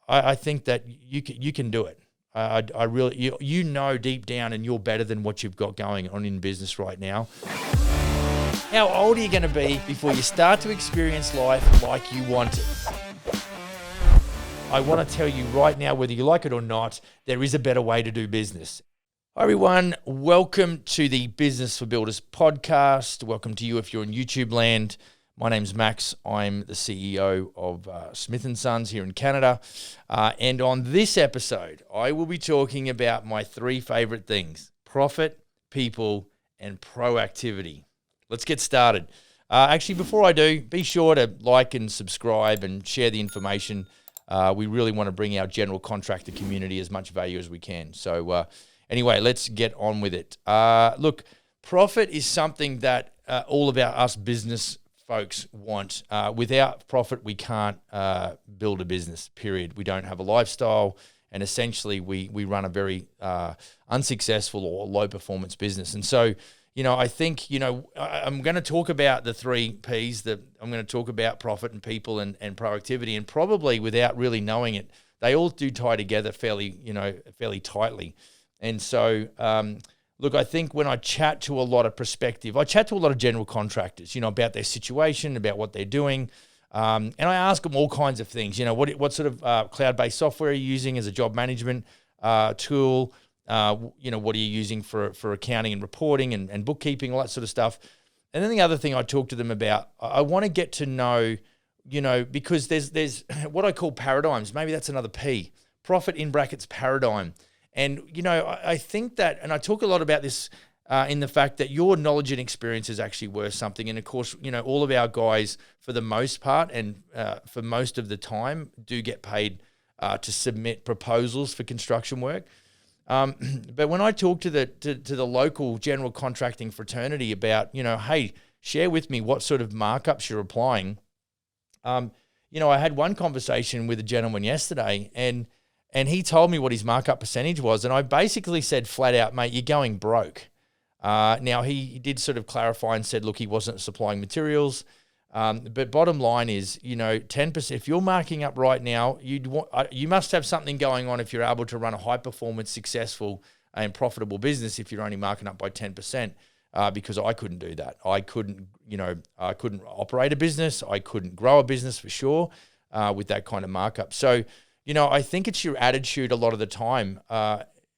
I think that you can do it. I really, you know deep down, and you're better than what you've got going on in business right now. How old are you going to be before you start to experience life like you want it? I want to tell you right now, whether you like it or not, there is a better way to do business. Hi everyone, welcome to the Business for Builders podcast. Welcome to you if you're in YouTube land. My name's Max. I'm the CEO of Smith & Sons here in Canada. And on this episode, I will be talking about my three favorite things: profit, people, and proactivity. Let's get started. Actually, before I do, be sure to like and subscribe and share the information. We really want to bring our general contractor community as much value as we can. So anyway, let's get on with it. Look, profit is something that all of us business folks want. Without profit, we can't build a business, period. We don't have a lifestyle, and essentially we run a very unsuccessful or low-performance business. And so, I think, I'm going to talk about the three Ps. I'm going to talk about profit and people and proactivity, and probably without really knowing it, they all do tie together fairly tightly. And so, look, I think when I chat to a lot of I chat to a lot of general contractors, about their situation, about what they're doing. And I ask them all kinds of things. What sort of cloud-based software are you using as a job management tool? What are you using for accounting and reporting and bookkeeping, all that sort of stuff. And then the other thing I talk to them about, I want to get to know, because there's what I call paradigms. Maybe that's another P. Profit in brackets paradigm. And, I think that, and I talk a lot about this in the fact that your knowledge and experience is actually worth something. And of course, all of our guys, for the most part and for most of the time, do get paid to submit proposals for construction work. But when I talk to the local general contracting fraternity about, hey, share with me what sort of markups you're applying. I had one conversation with a gentleman yesterday, and he told me what his markup percentage was. And I basically said flat out, mate, you're going broke. Now, he did sort of clarify and said, look, he wasn't supplying materials. But bottom line is, 10%, if you're marking up right now, you must have something going on if you're able to run a high-performance, successful, and profitable business if you're only marking up by 10%, because I couldn't do that. I couldn't operate a business. I couldn't grow a business for sure with that kind of markup. So, I think it's your attitude a lot of the time.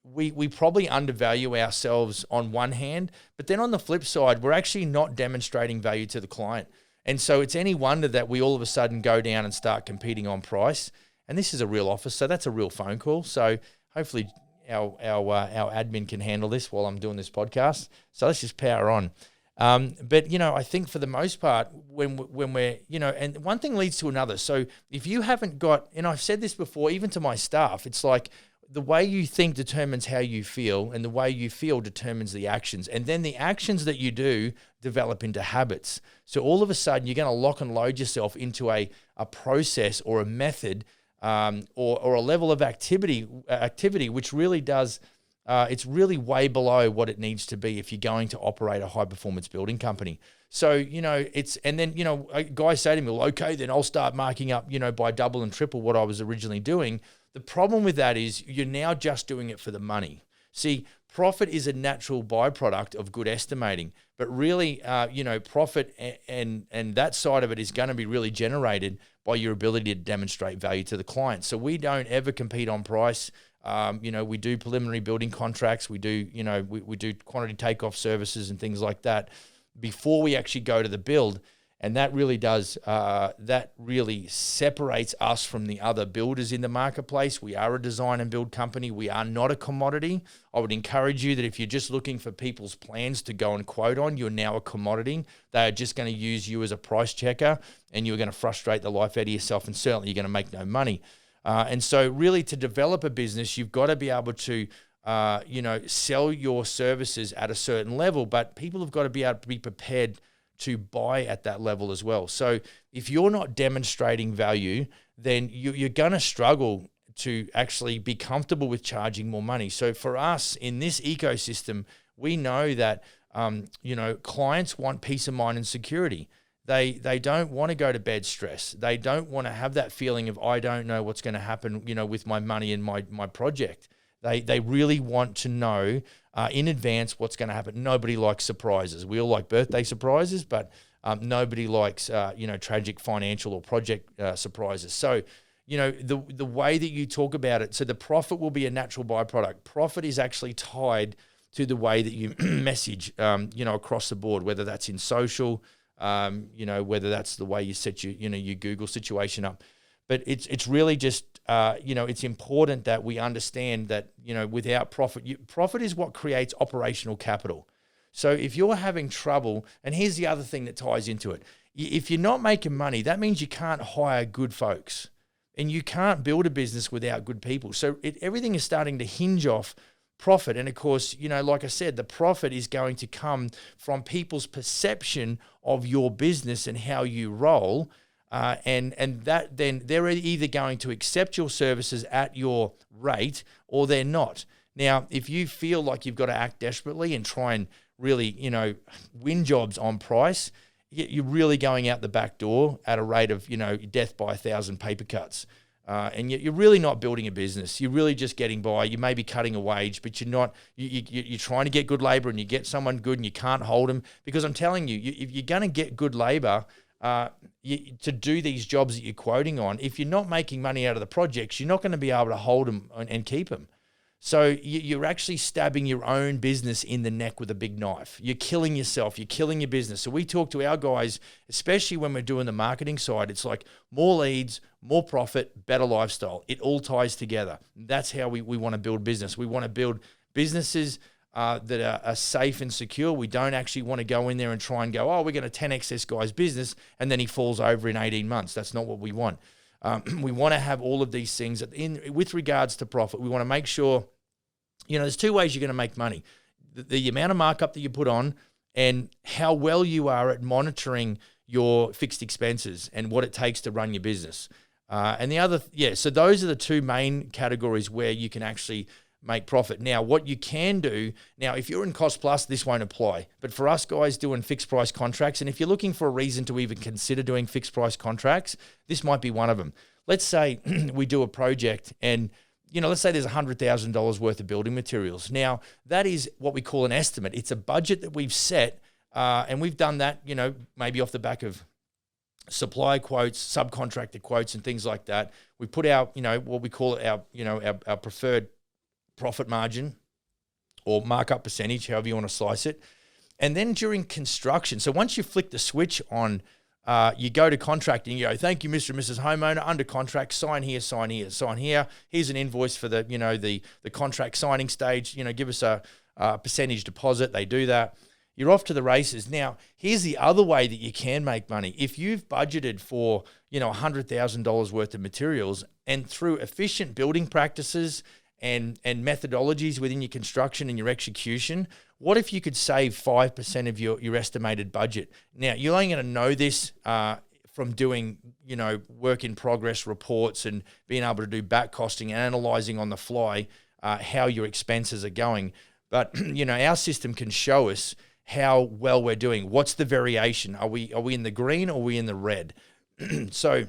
We probably undervalue ourselves on one hand, but then on the flip side, we're actually not demonstrating value to the client. And so it's any wonder that we all of a sudden go down and start competing on price. And this is a real office, so that's a real phone call. So hopefully our admin can handle this while I'm doing this podcast. So let's just power on. But I think for the most part, when we're, and one thing leads to another. So if you haven't got, and I've said this before, even to my staff, it's like the way you think determines how you feel, and the way you feel determines the actions. And then the actions that you do develop into habits. So all of a sudden, you're going to lock and load yourself into a process or a method or a level of activity, which really does, it's really way below what it needs to be if you're going to operate a high-performance building company. So, and then, guys say to me, well, okay, then I'll start marking up, by double and triple what I was originally doing. The problem with that is you're now just doing it for the money. See, profit is a natural byproduct of good estimating, but really, profit and that side of it is going to be really generated by your ability to demonstrate value to the client. So we don't ever compete on price. We do preliminary building contracts. We do, we do quantity takeoff services and things like that before we actually go to the build. And that really does, that really separates us from the other builders in the marketplace. We are a design and build company. We are not a commodity. I would encourage you that if you're just looking for people's plans to go and quote on, you're now a commodity. They are just going to use you as a price checker, and you're going to frustrate the life out of yourself, and certainly you're going to make no money. And so really, to develop a business, you've got to be able to, sell your services at a certain level, but people have got to be able to be prepared to buy at that level as well. So if you're not demonstrating value, then you're going to struggle to actually be comfortable with charging more money. So for us in this ecosystem, we know that, clients want peace of mind and security. They don't want to go to bed stressed. They don't want to have that feeling of, I don't know what's going to happen, with my money and my project. They really want to know in advance what's going to happen. Nobody likes surprises. We all like birthday surprises, but nobody likes tragic financial or project surprises. So, the way that you talk about it, so the profit will be a natural byproduct. Profit is actually tied to the way that you message, across the board, whether that's in social, whether that's the way you set your Google situation up. But it's really just, it's important that we understand that, without profit, profit is what creates operational capital. So if you're having trouble, and here's the other thing that ties into it. If you're not making money, that means you can't hire good folks, and you can't build a business without good people. So everything is starting to hinge off profit. And of course, like I said, the profit is going to come from people's perception of your business and how you roll. And that then they're either going to accept your services at your rate or they're not. Now, if you feel like you've got to act desperately and try and really, win jobs on price, you're really going out the back door at a rate of, death by 1,000 paper cuts. And you're really not building a business. You're really just getting by. You may be cutting a wage, but you're not. You're trying to get good labor, and you get someone good, and you can't hold them. Because I'm telling you, if you're going to get good labor to do these jobs that you're quoting on, if you're not making money out of the projects, you're not going to be able to hold them and keep them. So you're actually stabbing your own business in the neck with a big knife. You're killing yourself. You're killing your business. So we talk to our guys, especially when we're doing the marketing side, it's like more leads, more profit, better lifestyle. It all ties together. That's how we want to build business. We want to build businesses that are safe and secure. We don't actually want to go in there and try and go, we're going to 10x this guy's business, and then he falls over in 18 months. That's not what we want. We want to have all of these things with regards to profit. We want to make sure, there's two ways you're going to make money. The amount of markup that you put on and how well you are at monitoring your fixed expenses and what it takes to run your business. And the other, so those are the two main categories where you can actually make profit. Now, what you can do, if you're in cost plus, this won't apply. But for us guys doing fixed price contracts, and if you're looking for a reason to even consider doing fixed price contracts, this might be one of them. Let's say we do a project and, let's say there's $100,000 worth of building materials. Now, that is what we call an estimate. It's a budget that we've set, and we've done that, maybe off the back of supplier quotes, subcontractor quotes, and things like that. We put our, what we call our preferred profit margin or markup percentage, however you want to slice it. And then during construction, so once you flick the switch on, you go to contracting, you go, thank you, Mr. and Mrs. Homeowner, under contract, sign here, sign here, sign here. Here's an invoice for the, the contract signing stage, give us a percentage deposit. They do that. You're off to the races. Now, here's the other way that you can make money. If you've budgeted for, $100,000 worth of materials, and through efficient building practices and methodologies within your construction and your execution, what if you could save 5% of your estimated budget? Now, you're only going to know this from doing, work in progress reports and being able to do back costing and analyzing on the fly how your expenses are going. But, our system can show us how well we're doing. What's the variation? Are we in the green or are we in the red? So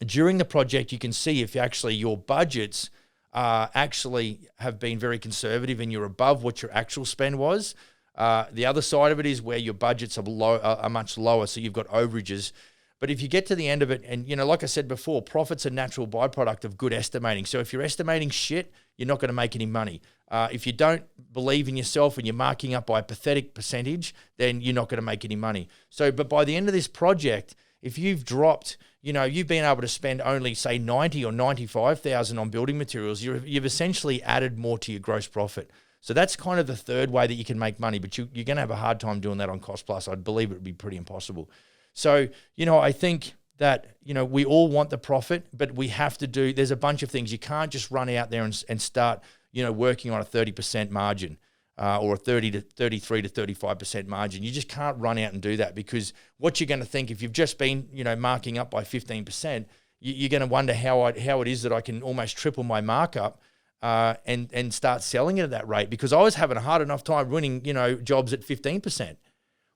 during the project, you can see if actually your budgets actually have been very conservative and you're above what your actual spend was. The other side of it is where your budgets are much lower, so you've got overages. But if you get to the end of it, and like I said before, profit's a natural byproduct of good estimating. So if you're estimating shit, you're not going to make any money. If you don't believe in yourself and you're marking up by a pathetic percentage, then you're not going to make any money. So, but by the end of this project, if you've dropped, you've been able to spend only say 90 or 95,000 on building materials, you've essentially added more to your gross profit. So that's kind of the third way that you can make money, but you're going to have a hard time doing that on cost plus. I'd believe it would be pretty impossible. So, I think that, we all want the profit, but we have to there's a bunch of things. You can't just run out there and start, working on a 30% margin. Or a 33 to 35% margin. You just can't run out and do that, because what you're going to think, if you've just been, marking up by 15%, you're going to wonder how it is that I can almost triple my markup and start selling it at that rate, because I was having a hard enough time winning, jobs at 15%.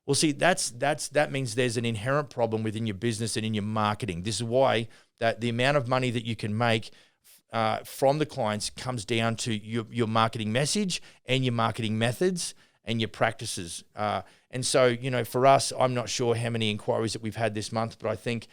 Well, see, that means there's an inherent problem within your business and in your marketing. This is why that the amount of money that you can make from the clients comes down to your marketing message and your marketing methods and your practices. And so, for us, I'm not sure how many inquiries that we've had this month, but I think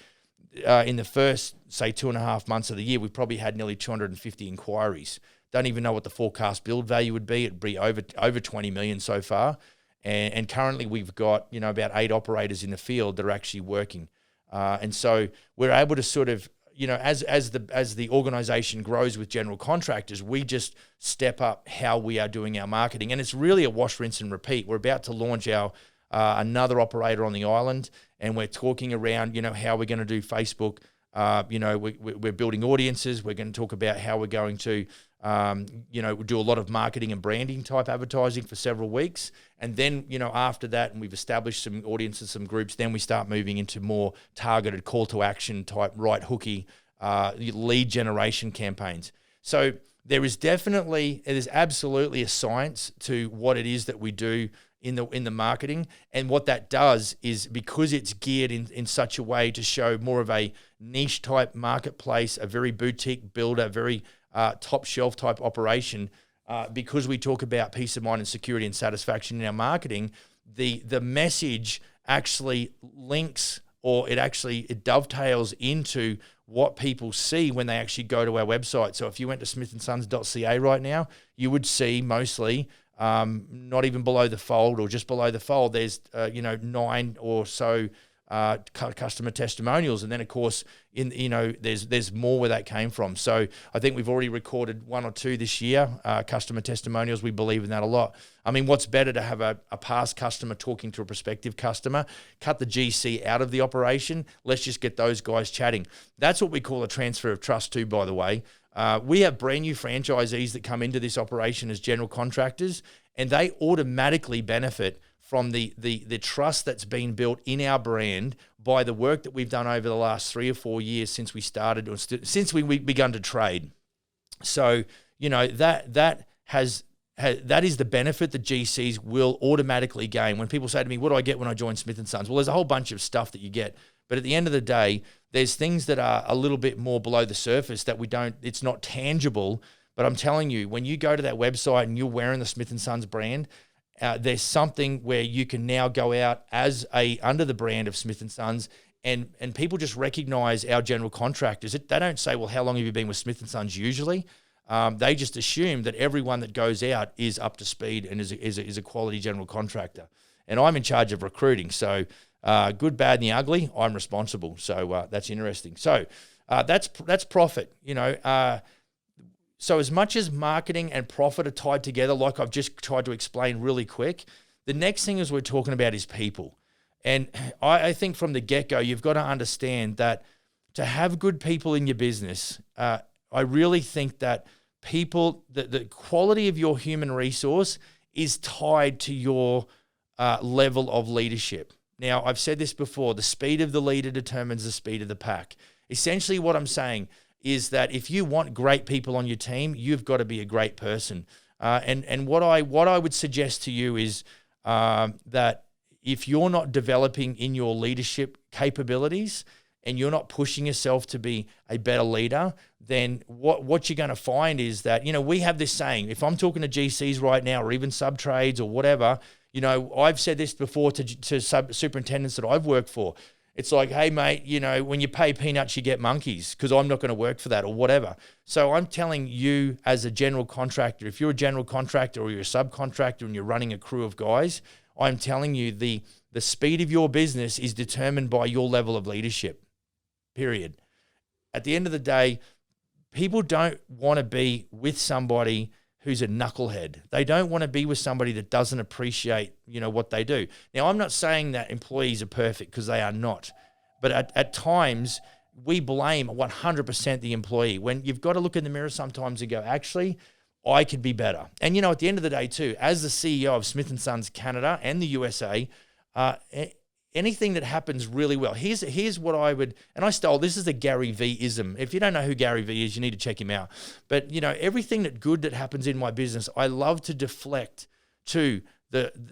in the first, say, 2.5 months of the year, we've probably had nearly 250 inquiries. Don't even know what the forecast build value would be. It'd be over 20 million so far. And currently we've got, about 8 operators in the field that are actually working. And so we're able to sort of, as the organization grows with general contractors, we just step up how we are doing our marketing. And it's really a wash, rinse, and repeat. We're about to launch our another operator on the island, and we're talking around, how we're going to do Facebook. We're building audiences. We're going to talk about how we're going to, do a lot of marketing and branding type advertising for several weeks. And then, after that, and we've established some audiences, some groups, then we start moving into more targeted call to action type, right hooky, lead generation campaigns. So there is absolutely a science to what it is that we do in the marketing. And what that does is, because it's geared in such a way to show more of a niche type marketplace, a very boutique builder, very top shelf type operation, because we talk about peace of mind and security and satisfaction in our marketing, the message actually links, or it dovetails into what people see when they actually go to our website. So if you went to smithandsons.ca right now, you would see mostly, not even below the fold or just below the fold, there's 9 or so customer testimonials, and then of course there's more where that came from. So I think we've already recorded 1 or 2 this year, customer testimonials. We believe in that a lot. I mean, what's better to have a past customer talking to a prospective customer? Cut the GC out of the operation. Let's just get those guys chatting. That's what we call a transfer of trust too, by the way. We have brand new franchisees that come into this operation as general contractors, and they automatically benefit from the trust that's been built in our brand by the work that we've done over the last 3 or 4 years since we started, or since we begun to trade. So, that is the benefit that GCs will automatically gain. When people say to me, what do I get when I join Smith & Sons? Well, there's a whole bunch of stuff that you get. But at the end of the day, there's things that are a little bit more below the surface that it's not tangible. But I'm telling you, when you go to that website and you're wearing the Smith & Sons brand, there's something where you can now go out under the brand of Smith & Sons, and people just recognize our general contractors. They don't say, well, how long have you been with Smith & Sons usually? They just assume that everyone that goes out is up to speed and is a quality general contractor. And I'm in charge of recruiting. So good, bad, and the ugly, I'm responsible. So that's interesting. So that's profit, So as much as marketing and profit are tied together, like I've just tried to explain really quick, the next thing is we're talking about is people. And I think from the get-go, you've got to understand that to have good people in your business, I really think that people, the quality of your human resource is tied to your level of leadership. Now, I've said this before, the speed of the leader determines the speed of the pack. Essentially what I'm saying is that if you want great people on your team, you've got to be a great person. And what I would suggest to you is that if you're not developing in your leadership capabilities and you're not pushing yourself to be a better leader, then what you're going to find is that, we have this saying, if I'm talking to GCs right now, or even sub-trades or whatever, I've said this before to superintendents that I've worked for. It's like, hey, mate, when you pay peanuts, you get monkeys, because I'm not going to work for that or whatever. So I'm telling you as a general contractor, if you're a general contractor or you're a subcontractor and you're running a crew of guys, I'm telling you the speed of your business is determined by your level of leadership, period. At the end of the day, people don't want to be with somebody who's a knucklehead. They don't want to be with somebody that doesn't appreciate, what they do. Now, I'm not saying that employees are perfect, because they are not. But at times, we blame 100% the employee, when you've got to look in the mirror sometimes and go, actually, I could be better. And, at the end of the day too, as the CEO of Smith & Sons Canada and the USA, anything that happens really well. Here's what I would, and I stole, this is a Gary V-ism. If you don't know who Gary V is, you need to check him out. But, everything that happens in my business, I love to deflect to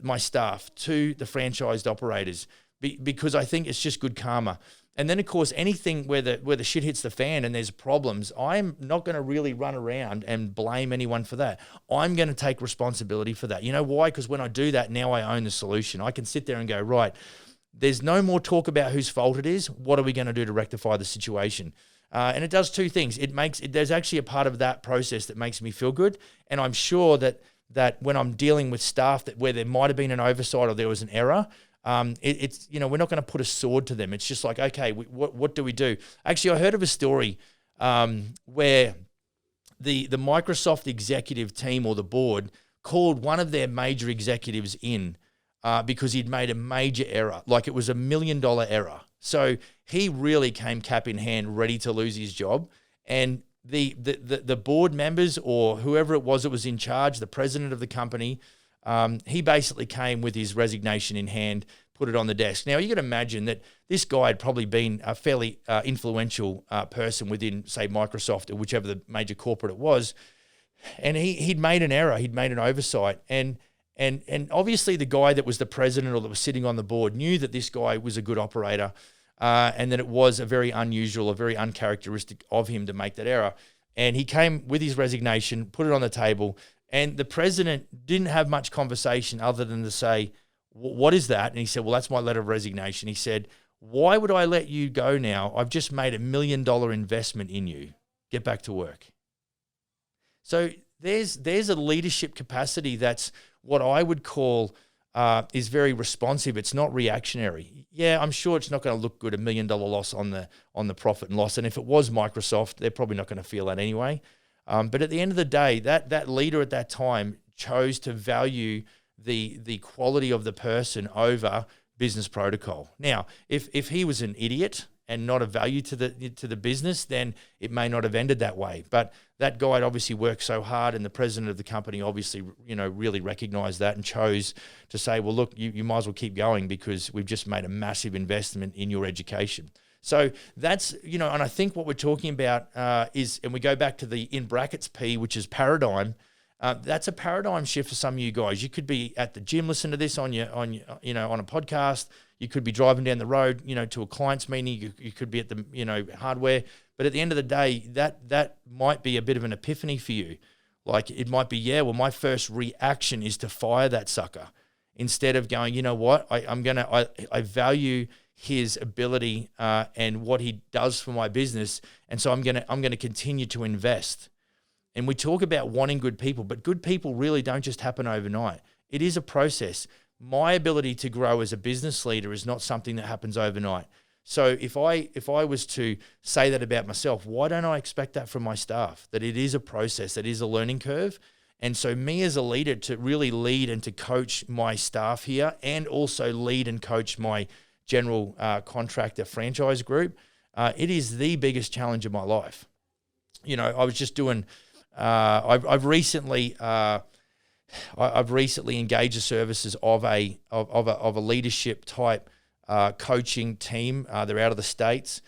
my staff, to the franchised operators, because I think it's just good karma. And then, of course, anything where the shit hits the fan and there's problems, I'm not going to really run around and blame anyone for that. I'm going to take responsibility for that. You know why? Because when I do that, now I own the solution. I can sit there and go, right, there's no more talk about whose fault it is. What are we going to do to rectify the situation? And it does two things. There's actually a part of that process that makes me feel good. And I'm sure that when I'm dealing with staff where there might have been an oversight or there was an error, it's we're not going to put a sword to them. It's just like, okay, what do we do? Actually, I heard of a story where the Microsoft executive team or the board called one of their major executives in because he'd made a major error, like it was $1 million error. So he really came cap in hand, ready to lose his job. And the board members or whoever it was that was in charge, the president of the company, he basically came with his resignation in hand, put it on the desk. Now, you got to imagine that this guy had probably been a fairly influential person within, say, Microsoft or whichever the major corporate it was, and he'd made an error, he'd made an oversight, and obviously the guy that was the president or that was sitting on the board knew that this guy was a good operator, and that it was a very unusual, a very uncharacteristic of him to make that error. And he came with his resignation, put it on the table. And the president didn't have much conversation other than to say, what is that? And he said, well, that's my letter of resignation. He said, why would I let you go now? I've just made $1 million investment in you. Get back to work. So there's a leadership capacity that's what I would call is very responsive. It's not reactionary. Yeah, I'm sure it's not going to look good, $1 million loss on the profit and loss. And if it was Microsoft, they're probably not going to feel that anyway. But at the end of the day, that leader at that time chose to value the quality of the person over business protocol. Now, if he was an idiot and not of value to the business, then it may not have ended that way. But that guy had obviously worked so hard, and the president of the company obviously really recognized that and chose to say, well, look, you might as well keep going because we've just made a massive investment in your education. So that's, and I think what we're talking about is, and we go back to the in brackets P, which is paradigm. That's a paradigm shift for some of you guys. You could be at the gym listening to this on a podcast. You could be driving down the road, to a client's meeting. You could be at the, hardware. But at the end of the day, that might be a bit of an epiphany for you. Like it might be, my first reaction is to fire that sucker instead of going, you know what, I value his ability and what he does for my business, and so I'm gonna continue to invest. And we talk about wanting good people, but good people really don't just happen overnight. It is a process. My ability to grow as a business leader is not something that happens overnight. So if I was to say that about myself, why don't I expect that from my staff? That it is a process, that is a learning curve. And so me as a leader to really lead and to coach my staff here, and also lead and coach my general contractor franchise group, it is the biggest challenge of my life. I was just doing. I've recently engaged the services of a leadership type coaching team. They're out of the States,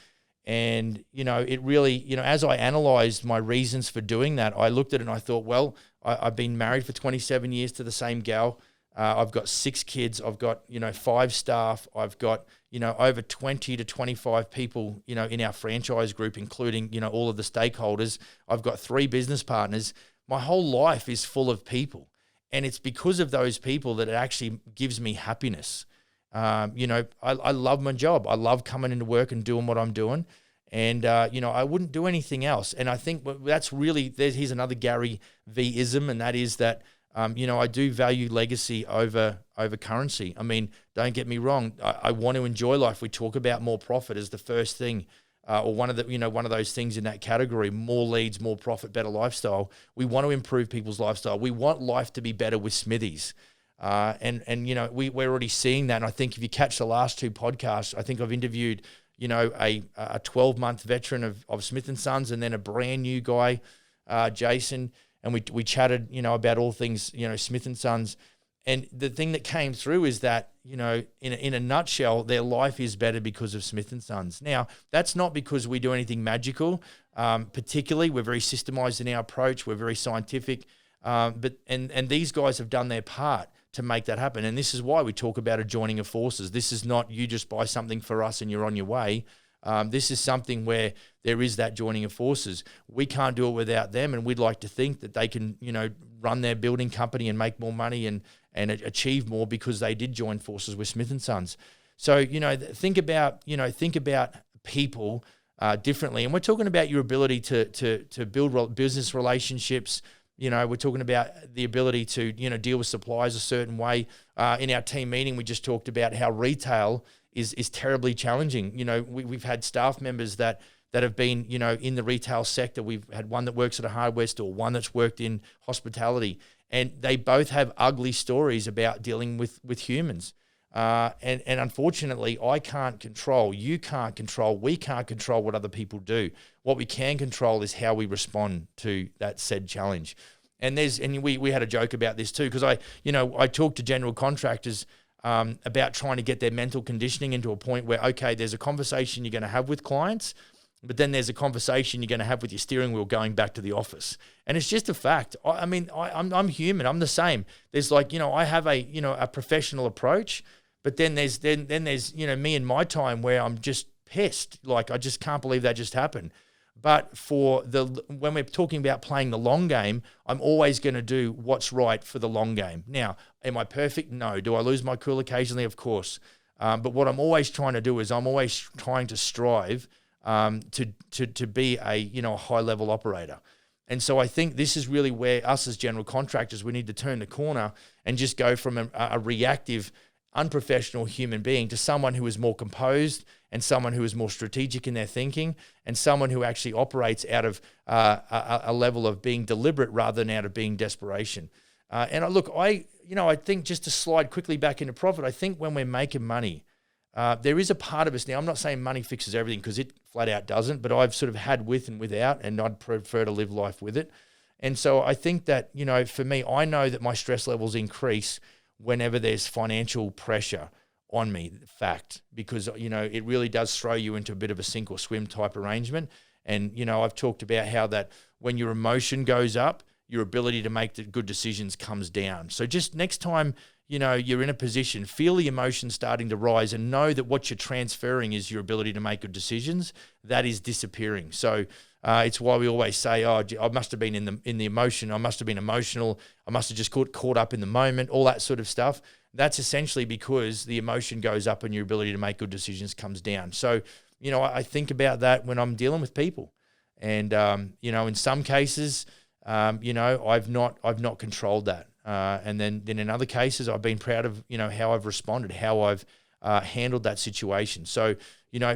and it really, as I analysed my reasons for doing that, I looked at it and I thought, well, I've been married for 27 years to the same gal. I've got 6 kids. I've got 5 staff. I've got over 20 to 25 people in our franchise group, including all of the stakeholders. I've got 3 business partners. My whole life is full of people, and it's because of those people that it actually gives me happiness. I love my job. I love coming into work and doing what I'm doing, and I wouldn't do anything else. And I think that's really here's another Gary V-ism, and that is that. I do value legacy over currency. I mean, don't get me wrong. I want to enjoy life. We talk about more profit as the first thing, or one of those things in that category. More leads, more profit, better lifestyle. We want to improve people's lifestyle. We want life to be better with Smithies, and we're already seeing that. And I think if you catch the last 2 podcasts, I think I've interviewed a 12-month veteran of Smith & Sons, and then a brand new guy, Jason. And we chatted, about all things, Smith & Sons. And the thing that came through is that, in a nutshell, their life is better because of Smith & Sons. Now, that's not because we do anything magical. Particularly, we're very systemized in our approach. We're very scientific. But these guys have done their part. to make that happen. And this is why we talk about a joining of forces. This is not you just buy something for us and you're on your way. This is something where there is that joining of forces. We can't do it without them, and we'd like to think that they can, run their building company and make more money and achieve more because they did join forces with Smith & Sons. So, think about people differently. And we're talking about your ability to build business relationships. We're talking about the ability to, deal with suppliers a certain way. In our team meeting, we just talked about how retail is terribly challenging. We've had staff members that have been, in the retail sector. We've had one that works at a hardware store, one that's worked in hospitality, and they both have ugly stories about dealing with humans. And unfortunately, I can't control, you can't control, we can't control what other people do. What we can control is how we respond to that said challenge. And we had a joke about this too, because I talk to general contractors about trying to get their mental conditioning into a point where, okay, there's a conversation you're going to have with clients, but then there's a conversation you're going to have with your steering wheel going back to the office. And it's just a fact. I'm human. I'm the same. There's I have a professional approach, but then there's me and my time where I'm just pissed. Like, I just can't believe that just happened. But when we're talking about playing the long game, I'm always going to do what's right for the long game. Now, am I perfect? No. Do I lose my cool occasionally? Of course. But what I'm always trying to do is I'm always trying to strive to be a high level operator. And so I think this is really where us as general contractors, we need to turn the corner and just go from a reactive, unprofessional human being to someone who is more composed and someone who is more strategic in their thinking and someone who actually operates out of a level of being deliberate rather than out of being desperation. I think, just to slide quickly back into profit, I think when we're making money, there is a part of us now. I'm not saying money fixes everything, because it flat out doesn't, but I've sort of had with and without, and I'd prefer to live life with it. And so I think that, for me, I know that my stress levels increase whenever there's financial pressure on me, fact, because, it really does throw you into a bit of a sink or swim type arrangement. And, I've talked about how that when your emotion goes up, your ability to make the good decisions comes down. So just next time, you're in a position, feel the emotion starting to rise and know that what you're transferring is your ability to make good decisions. That is disappearing. So it's why we always say, I must have been in the emotion. I must have been emotional. I must have just caught up in the moment, all that sort of stuff. That's essentially because the emotion goes up and your ability to make good decisions comes down. So, I think about that when I'm dealing with people. And, in some cases, I've not controlled that. And then in other cases, I've been proud of, how I've responded, how I've handled that situation. So,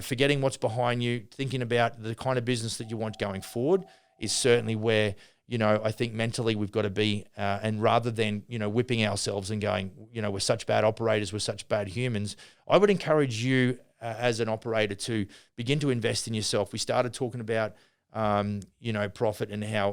forgetting what's behind you, thinking about the kind of business that you want going forward is certainly where, I think mentally we've got to be, and rather than, whipping ourselves and going, we're such bad operators, we're such bad humans, I would encourage you as an operator to begin to invest in yourself. We started talking about profit and how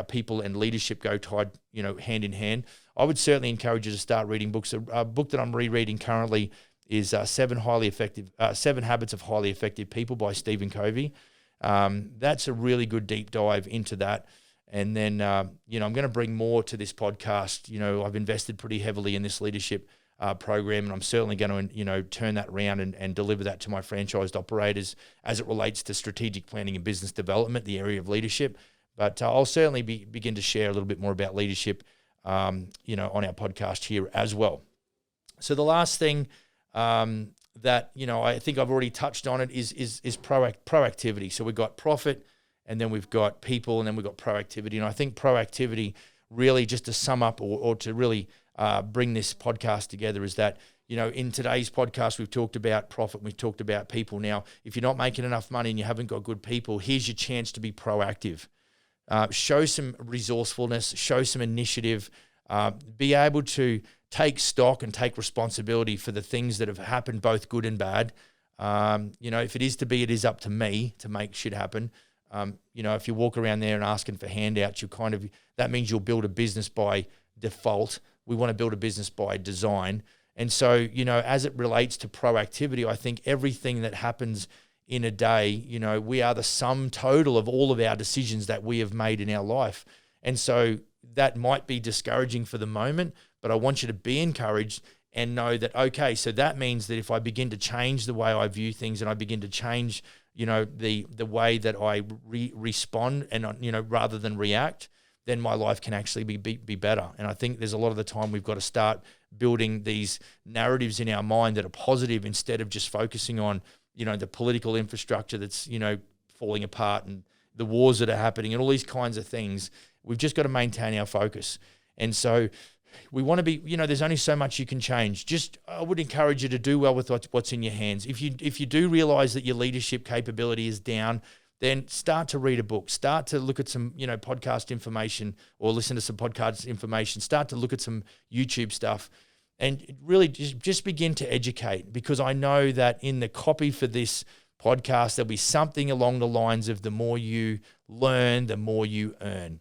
people and leadership go tied, hand in hand. I would certainly encourage you to start reading books. A book that I'm rereading currently is Seven Habits of Highly Effective People by Stephen Covey. That's a really good deep dive into that. And then, I'm going to bring more to this podcast. I've invested pretty heavily in this leadership program, and I'm certainly going to, turn that around and deliver that to my franchised operators as it relates to strategic planning and business development, the area of leadership. But I'll certainly begin to share a little bit more about leadership, on our podcast here as well. So the last thing that, I think I've already touched on it is proactivity. So we've got profit, and then we've got people, and then we've got proactivity. And I think proactivity, really, just to sum up or to really bring this podcast together, is that, in today's podcast, we've talked about profit, we've talked about people. Now, if you're not making enough money and you haven't got good people, here's your chance to be proactive. Show some resourcefulness, show some initiative, be able to take stock and take responsibility for the things that have happened, both good and bad. If it is to be, it is up to me to make shit happen. If you walk around there and asking for handouts, that means you'll build a business by default. We want to build a business by design. And so, as it relates to proactivity, I think everything that happens in a day, we are the sum total of all of our decisions that we have made in our life. And so that might be discouraging for the moment, but I want you to be encouraged and know that, okay, so that means that if I begin to change the way I view things and I begin to change, the way that I respond and, rather than react, then my life can actually be better. And I think there's a lot of the time we've got to start building these narratives in our mind that are positive instead of just focusing on, the political infrastructure that's, falling apart and the wars that are happening and all these kinds of things. We've just got to maintain our focus. And so we want to be, there's only so much you can change. I would encourage you to do well with what's in your hands. If you do realize that your leadership capability is down, then start to read a book, start to look at some, podcast information or listen to some podcast information, start to look at some YouTube stuff and really just begin to educate, because I know that in the copy for this podcast, there'll be something along the lines of the more you learn, the more you earn.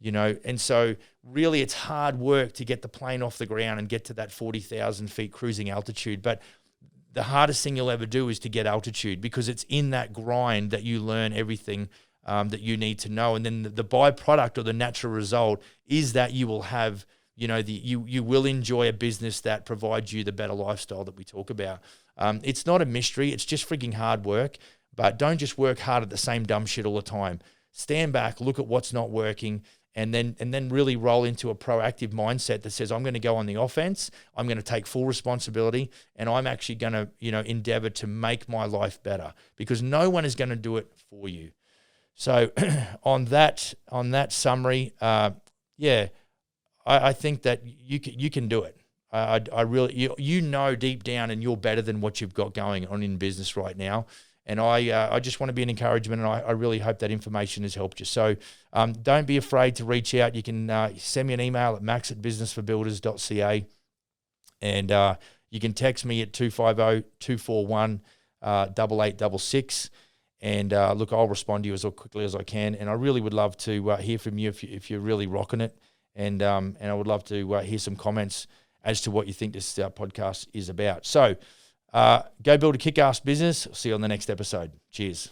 And so really it's hard work to get the plane off the ground and get to that 40,000 feet cruising altitude. But the hardest thing you'll ever do is to get altitude, because it's in that grind that you learn everything that you need to know. And then the byproduct or the natural result is that you will have, you will enjoy a business that provides you the better lifestyle that we talk about. It's not a mystery. It's just freaking hard work. But don't just work hard at the same dumb shit all the time. Stand back, look at what's not working, and then really roll into a proactive mindset that says, I'm going to go on the offense, I'm going to take full responsibility, and I'm actually going to, endeavor to make my life better, because no one is going to do it for you. So on that summary, I think that you can do it. I really, deep down, and you're better than what you've got going on in business right now. And I just want to be an encouragement, and I really hope that information has helped you. So don't be afraid to reach out. You can send me an email at max@businessforbuilders.ca, and you can text me at 250-241-8866. And look, I'll respond to you as quickly as I can. And I really would love to hear from you if you're really rocking it. And I would love to hear some comments as to what you think this podcast is about. So go build a kick-ass business. See you on the next episode. Cheers.